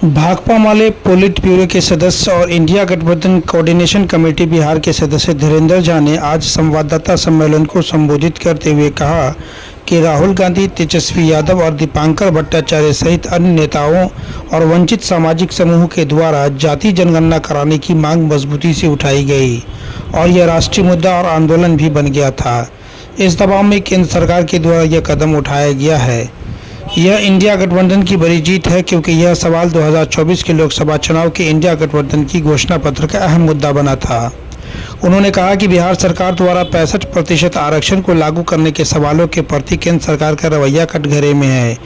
भाकपा माले पोलिट bureau के सदस्य और इंडिया गठबंधन कोऑर्डिनेशन कमेटी बिहार के सदस्य धीरेन्द्र झा ने आज संवाददाता सम्मेलन को संबोधित करते हुए कहा कि राहुल गांधी, तेजस्वी यादव और दीपांकर भट्टाचार्य सहित अन्य नेताओं और वंचित सामाजिक समूह के द्वारा जाति जनगणना कराने की मांग मजबूती से उठाई गई और यह राष्ट्रीय मुद्दा और आंदोलन भी बन गया था। इस दबाव में केंद्र सरकार के द्वारा यह कदम उठाया गया है। यह इंडिया गठबंधन की बड़ी जीत है क्योंकि यह सवाल 2024 के लोकसभा चुनाव के इंडिया गठबंधन की घोषणा पत्र का अहम मुद्दा बना था। उन्होंने कहा कि बिहार सरकार द्वारा 65% आरक्षण को लागू करने के सवालों के प्रति केंद्र सरकार का रवैया कटघरे में है।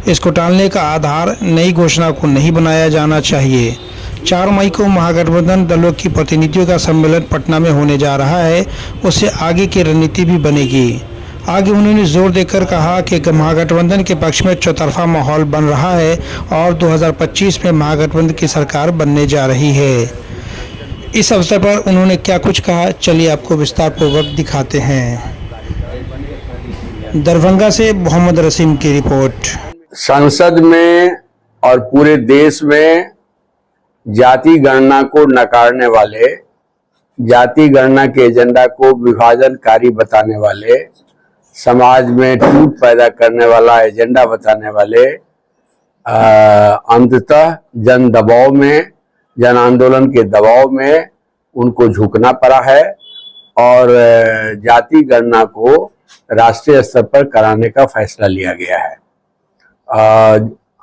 इसको टालने का आधार नई घोषणा को नहीं बनाया जाना चाहिए। 4 मई को महागठबंधन दलों की प्रतिनिधियों का सम्मेलन पटना में होने जा रहा है, उससे आगे की रणनीति भी बनेगी। आगे उन्होंने जोर देकर कहा कि महागठबंधन के पक्ष में चौतरफा माहौल बन रहा है और 2025 में महागठबंधन की सरकार बनने जा रही है। इस अवसर पर उन्होंने क्या कुछ कहा, चलिए आपको विस्तार पूर्वक दिखाते हैं। दरभंगा से मोहम्मद रसीम की रिपोर्ट। संसद में और पूरे देश में जाति गणना को नकारने वाले, जाति गणना के एजेंडा को विभाजनकारी बताने वाले, समाज में टूट पैदा करने वाला एजेंडा बताने वाले अंततः जन दबाव में, जन आंदोलन के दबाव में उनको झुकना पड़ा है और जाति गणना को राष्ट्रीय स्तर पर कराने का फैसला लिया गया है।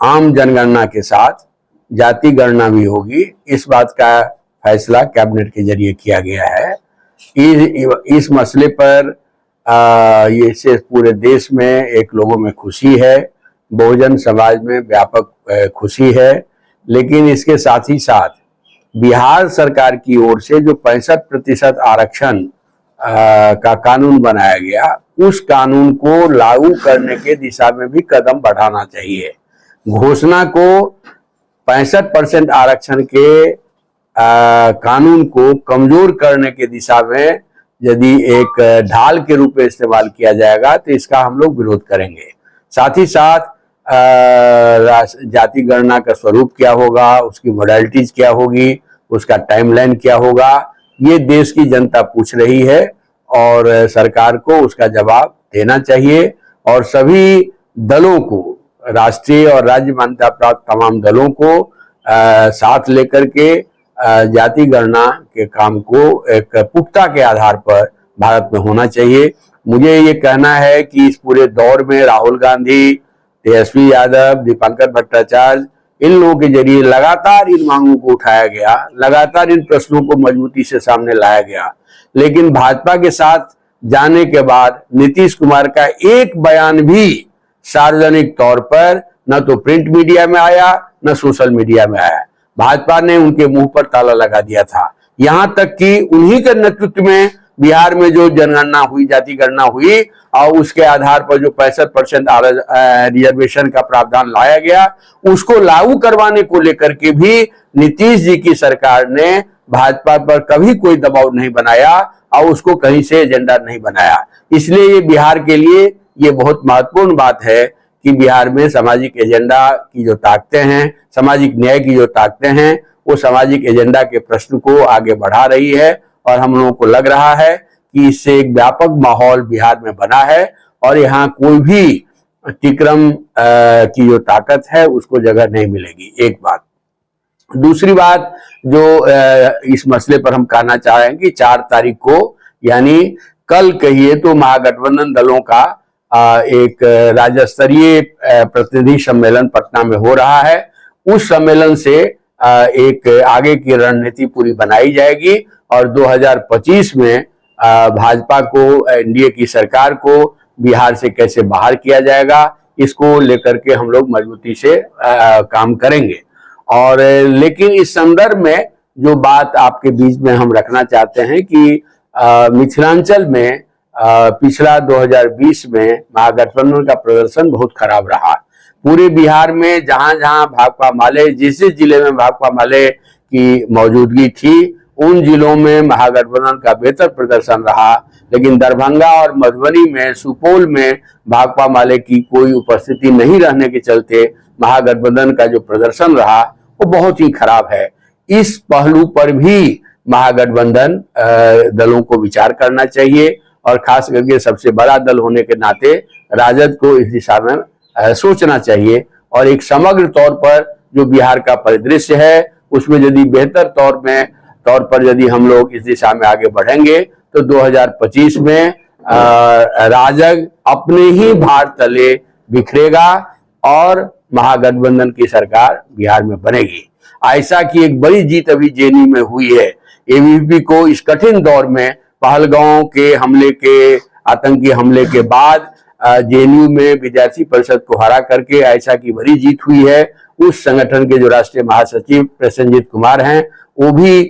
आम जनगणना के साथ जाति गणना भी होगी, इस बात का फैसला कैबिनेट के जरिए किया गया है। इस मसले पर ये से पूरे देश में एक लोगों में खुशी है, बहुजन समाज में व्यापक खुशी है, लेकिन इसके साथ ही साथ बिहार सरकार की ओर से जो 65% आरक्षण का कानून बनाया गया, उस कानून को लागू करने के दिशा में भी कदम बढ़ाना चाहिए। घोषणा को 65% आरक्षण के कानून को कमजोर करने के दिशा में यदि एक ढाल के रूप में इस्तेमाल किया जाएगा तो इसका हम लोग विरोध करेंगे। साथ ही साथ जाति गणना का स्वरूप क्या होगा, उसकी मॉडलिटीज क्या होगी, उसका टाइमलाइन क्या होगा, ये देश की जनता पूछ रही है और सरकार को उसका जवाब देना चाहिए। और सभी दलों को, राष्ट्रीय और राज्य मान्यता प्राप्त तमाम दलों को साथ लेकर के जाति गणना के काम को एक पुख्ता के आधार पर भारत में होना चाहिए। मुझे ये कहना है कि इस पूरे दौर में राहुल गांधी, तेजस्वी यादव, दीपांकर भट्टाचार्य, इन लोगों के जरिए लगातार इन मांगों को उठाया गया, लगातार इन प्रश्नों को मजबूती से सामने लाया गया, लेकिन भाजपा के साथ जाने के बाद नीतीश कुमार का एक बयान भी सार्वजनिक तौर पर न तो प्रिंट मीडिया में आया, न सोशल मीडिया में आया। भाजपा ने उनके मुंह पर ताला लगा दिया था। यहां तक कि उन्हीं के नेतृत्व में बिहार में जो जनगणना हुई, जाति गणना हुई और उसके आधार पर जो 65% रिजर्वेशन का प्रावधान लाया गया, उसको लागू करवाने को लेकर के भी नीतीश जी की सरकार ने भाजपा पर कभी कोई दबाव नहीं बनाया और उसको कहीं से एजेंडा नहीं बनाया। इसलिए ये बिहार के लिए ये बहुत महत्वपूर्ण बात है कि बिहार में सामाजिक एजेंडा की जो ताकतें हैं, सामाजिक न्याय की जो ताकतें हैं, वो सामाजिक एजेंडा के प्रश्न को आगे बढ़ा रही है और हम लोगों को लग रहा है कि इससे एक व्यापक माहौल बिहार में बना है और यहाँ कोई भी तिक्रम की जो ताकत है उसको जगह नहीं मिलेगी। एक बात। दूसरी बात जो इस मसले पर हम कहना चाह रहे हैं कि 4 तारीख को, यानी कल कहिए तो महागठबंधन दलों का एक राज्य स्तरीय प्रतिनिधि सम्मेलन पटना में हो रहा है। उस सम्मेलन से एक आगे की रणनीति पूरी बनाई जाएगी और 2025 में भाजपा को, एनडीए की सरकार को बिहार से कैसे बाहर किया जाएगा, इसको लेकर के हम लोग मजबूती से काम करेंगे। और लेकिन इस संदर्भ में जो बात आपके बीच में हम रखना चाहते हैं कि मिथिलांचल में पिछला 2020 में महागठबंधन का प्रदर्शन बहुत खराब रहा। पूरे बिहार में जहां जहां भाकपा माले, जिस जिले में भाकपा माले की मौजूदगी थी, उन जिलों में महागठबंधन का बेहतर प्रदर्शन रहा, लेकिन दरभंगा और मधुबनी में, सुपौल में भाकपा माले की कोई उपस्थिति नहीं रहने के चलते महागठबंधन का जो प्रदर्शन रहा वो बहुत ही खराब है। इस पहलू पर भी महागठबंधन दलों को विचार करना चाहिए और खास करके सबसे बड़ा दल होने के नाते राजद को इस दिशा में सोचना चाहिए और एक समग्र तौर पर जो बिहार का परिदृश्य है उसमें यदि बेहतर तौर पर यदि हम लोग इस दिशा में आगे बढ़ेंगे तो 2025 में राजग अपने ही भार तले बिखरेगा और महागठबंधन की सरकार बिहार में बनेगी। ऐसा की एक बड़ी जीत अभी जेएनयू में हुई है। एबीवीपी को इस कठिन दौर में पहलगांव के हमले के आतंकी हमले के बाद जेएनयू में विद्यार्थी परिषद को हरा करके ऐसा की बड़ी जीत हुई है। उस संगठन के जो राष्ट्रीय महासचिव प्रसेनजीत कुमार हैं वो भी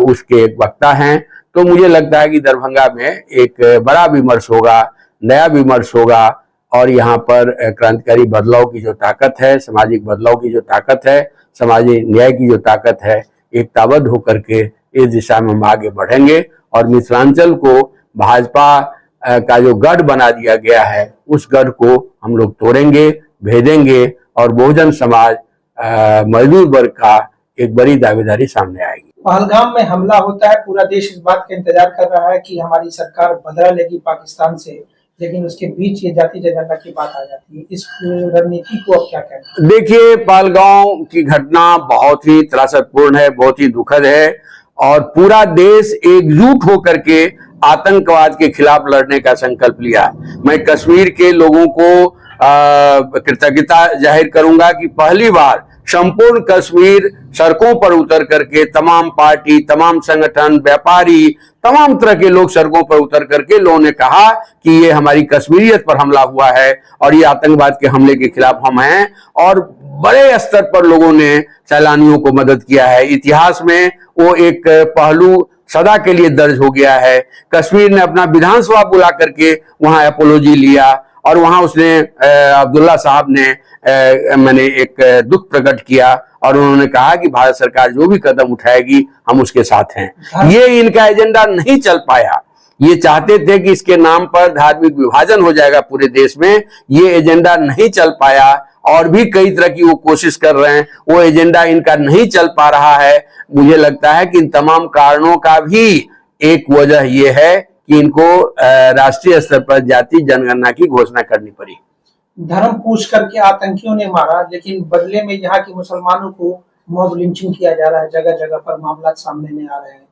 उसके एक वक्ता हैं। तो मुझे लगता है कि दरभंगा में एक बड़ा विमर्श होगा, नया विमर्श होगा और यहाँ पर क्रांतिकारी बदलाव की जो ताकत है, सामाजिक बदलाव की जो ताकत है, सामाजिक न्याय की जो ताकत है, एकताबद्ध होकर के इस दिशा में हम आगे बढ़ेंगे और मिथिलांचल को भाजपा का जो गढ़ बना दिया गया है उस गढ़ को हम लोग तोड़ेंगे, भेदेंगे और बहुजन समाज मजदूर वर्ग का एक बड़ी दावेदारी सामने आएगी। पहलगाम में हमला होता है, पूरा देश इस बात का इंतजार कर रहा है कि हमारी सरकार बदला लेगी पाकिस्तान से, लेकिन उसके बीच ये जाति जनगणना की बात आ जाती है। इस रणनीति को अब क्या कहते हैं? देखिए, पहलगाम की घटना बहुत ही त्रासदपूर्ण है, बहुत ही दुखद है और पूरा देश एकजुट होकर के आतंकवाद के खिलाफ लड़ने का संकल्प लिया। मैं कश्मीर के लोगों को कृतज्ञता जाहिर करूंगा कि पहली बार संपूर्ण कश्मीर सड़कों पर उतर करके तमाम पार्टी, तमाम संगठन, व्यापारी, तमाम तरह के लोग सड़कों पर उतर करके लोगों ने कहा कि ये हमारी कश्मीरियत पर हमला हुआ है और ये आतंकवाद के हमले के खिलाफ हम हैं और बड़े स्तर पर लोगों ने सैलानियों को मदद किया है। इतिहास में वो एक पहलू सदा के लिए दर्ज हो गया है। कश्मीर ने अपना विधानसभा बुला करके वहां अपोलॉजी लिया और वहां उसने अब्दुल्ला साहब ने मैंने एक दुख प्रकट किया और उन्होंने कहा कि भारत सरकार जो भी कदम उठाएगी हम उसके साथ हैं। ये इनका एजेंडा नहीं चल पाया। ये चाहते थे कि इसके नाम पर धार्मिक विभाजन हो जाएगा पूरे देश में, ये एजेंडा नहीं चल पाया और भी कई तरह की वो कोशिश कर रहे हैं, वो एजेंडा इनका नहीं चल पा रहा है। मुझे लगता है कि इन तमाम कारणों का भी एक वजह ये है कि इनको राष्ट्रीय स्तर पर जाति जनगणना की घोषणा करनी पड़ी। धर्म पूछ करके आतंकियों ने मारा, लेकिन बदले में यहाँ के मुसलमानों को मॉब लिंचिंग किया जा रहा है, जगह जगह पर मामला सामने में आ रहे हैं।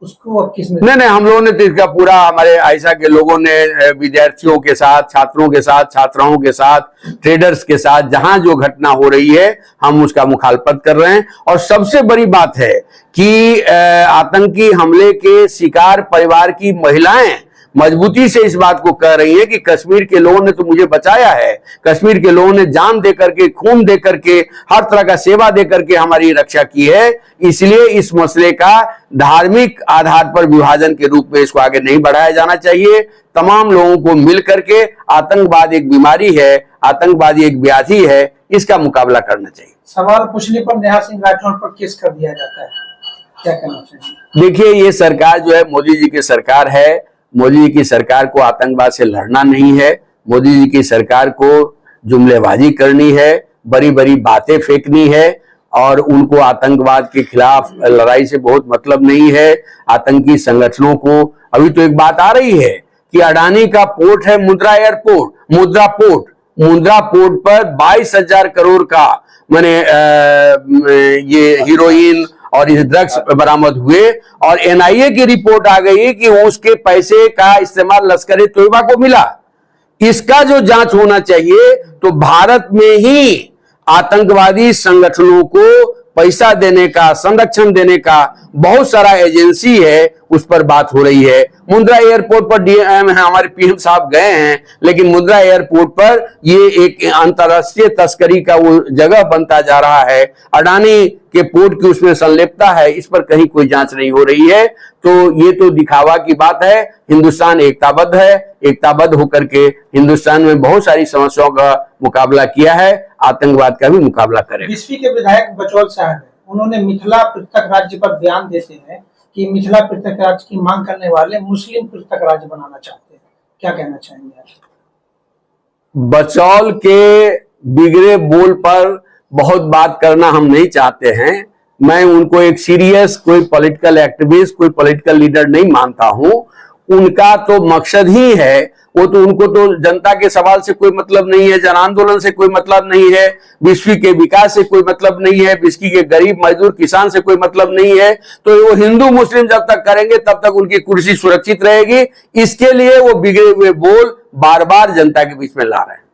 उसको अब किसने? नहीं, हम लोगों ने तो इसका पूरा, हमारे आयशा के लोगों ने विद्यार्थियों के साथ, छात्रों के साथ, छात्राओं के साथ, ट्रेडर्स के साथ जहां जो घटना हो रही है हम उसका मुखालफत कर रहे हैं। और सबसे बड़ी बात है कि आतंकी हमले के शिकार परिवार की महिलाएं मजबूती से इस बात को कह रही है कि कश्मीर के लोगों ने तो मुझे बचाया है, कश्मीर के लोगों ने जान दे करके, खून दे करके, हर तरह का सेवा दे करके हमारी रक्षा की है। इसलिए इस मसले का धार्मिक आधार पर विभाजन के रूप में इसको आगे नहीं बढ़ाया जाना चाहिए। तमाम लोगों को मिल करके, आतंकवाद एक बीमारी है, आतंकवादी एक व्याधि है, इसका मुकाबला करना चाहिए। सवाल पूछने पर नेहा सिंह राठौर पर केस कर दिया जाता है, क्या कहना चाहिए? देखिए, ये सरकार जो है मोदी जी की सरकार है। मोदी जी की सरकार को आतंकवाद से लड़ना नहीं है, मोदी जी की सरकार को जुमलेबाजी करनी है, बड़ी बड़ी बातें फेंकनी है और उनको आतंकवाद के खिलाफ लड़ाई से बहुत मतलब नहीं है। आतंकी संगठनों को, अभी तो एक बात आ रही है कि अडानी का पोर्ट है मुंद्रा एयरपोर्ट, मुंद्रा पोर्ट पर 22,000 करोड़ का मैंने ये हीरोइन और इस ड्रग्स बरामद हुए और एनआईए की रिपोर्ट आ गई कि उसके पैसे का इस्तेमाल लश्कर तोयबा को मिला। इसका जो जांच होना चाहिए, तो भारत में ही आतंकवादी संगठनों को पैसा देने का, संरक्षण देने का बहुत सारा एजेंसी है, उस पर बात हो रही है। मुंद्रा एयरपोर्ट पर हमारे पीएम साहब गए हैं, लेकिन मुंद्रा एयरपोर्ट पर ये एक अंतरराष्ट्रीय तस्करी का वो जगह बनता जा रहा है। अडानी के पोर्ट की उसमें संलिप्तता है, इस पर कहीं कोई जांच नहीं हो रही है। तो ये तो दिखावा की बात है। हिंदुस्तान एकताबद्ध है, एकताबद्ध होकर के हिंदुस्तान में बहुत सारी समस्याओं का मुकाबला किया है, आतंकवाद का भी मुकाबला करें। बिस्फी के विधायक बचौल साहब है, उन्होंने मिथिला पृथक राज्य पर बयान देते हैं कि मिथिला पृथक राज्य की मांग करने वाले मुस्लिम पृथक राज्य बनाना चाहते हैं, क्या कहना चाहेंगे? बचौल के बिगड़े बोल पर बहुत बात करना हम नहीं चाहते हैं। मैं उनको एक सीरियस कोई पॉलिटिकल एक्टिविस्ट, कोई पॉलिटिकल लीडर नहीं मानता हूं। उनका तो मकसद ही है, वो तो उनको तो जनता के सवाल से कोई मतलब नहीं है, जन आंदोलन से कोई मतलब नहीं है, विश्व के विकास से कोई मतलब नहीं है, विश्व के गरीब मजदूर किसान से कोई मतलब नहीं है। तो वो हिंदू मुस्लिम जब तक करेंगे तब तक उनकी कुर्सी सुरक्षित रहेगी। इसके लिए वो बिगड़े हुए बोल बार बार जनता के बीच में ला रहे हैं।